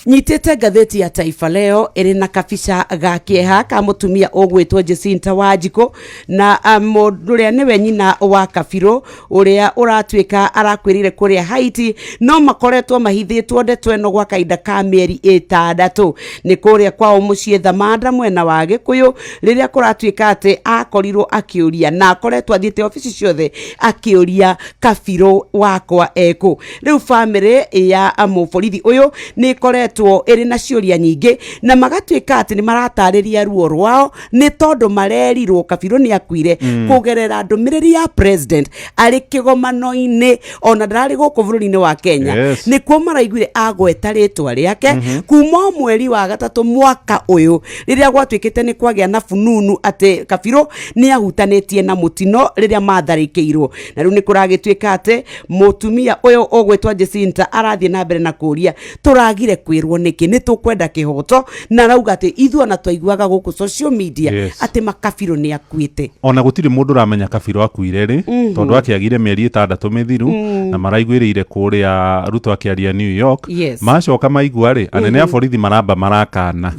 Nyitete ngatheti ya Taifa Leo iri na kabica ga kieha ka mutumia ogwitwo Jacinta Wanjiku na mundu uria niwe nyina wa Kabirũ uria uratwika arakwirire kuria Haiti no makoretwo mahithitwo ndeto eno gwa kaida ka mieri 6 ni kuria kwao mucie Thamanda mwena wa Gikuyu riria kuratwika ati akorirwo akiuria na akoretwo athiite ofici ciothe akiuria Kabirũ wakwa eku. Riu family ya muborithi uyu ni koretwo iri na ciuria nyingi na magatwika ati ni maratariria ruo rwao ni tondu marerirwo Kabirũ ni akuire kugerera ndumiriri ya president ari kigomano-ini ona ndarari guku bururi-ini wa Kenya. Ni kuo maraiguire agweta ritwa riake kuma mweri wa gatatu mwaka uyu riria gwatwikite ni kwagia na fununu ati Kabirũ ni ahutanitie na mutino riria matharikirwo na riu ni kuragitwika ati mutumia uyu ogwetwa Jacinta arathie na mbere na kuria turagire kwirwo niki ni tukwenda kihoto na rauga ati ithu na twaiguaga guku social media ati Kabirũ ni akuite ona gutiri mundu ramenya Kabirũ akuire ri tondu akiagire mieri 6 mithiru na maraiguirire kuria Ruto akiaria New York macoka maigua ri anene a borithi maramba marakana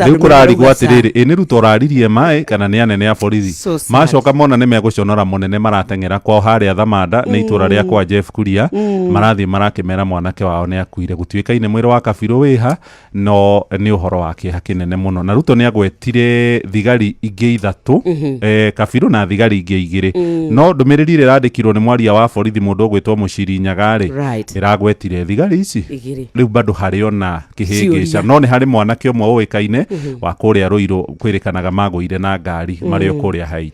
riu kurarigwo atiriri ni Ruto raririe mai kana ni anene a borithi macoka mona ni meguconora munene maratengera kwao haria Thamanda ni itura ria kwa Jeff Kuria marathi marakimera mwanake wao ni akuire gutwikaine mwiri wa Kabirũ wiha no ni uhoro wake hakinene muno na Ruto ni agwetire thigari ingi 3 Kabirũ na thigari ingi 2 no ndumiriri irandikirwo ni mwaria wa borithi mundu ogwetwo Muciri Nyagari iragwetire thigari ici riu bado hariona kihingica no ni hari mwanake umwe uikaine wa kuria Ruiru kwirikanaga magwire na ngari mario kuria Haiti.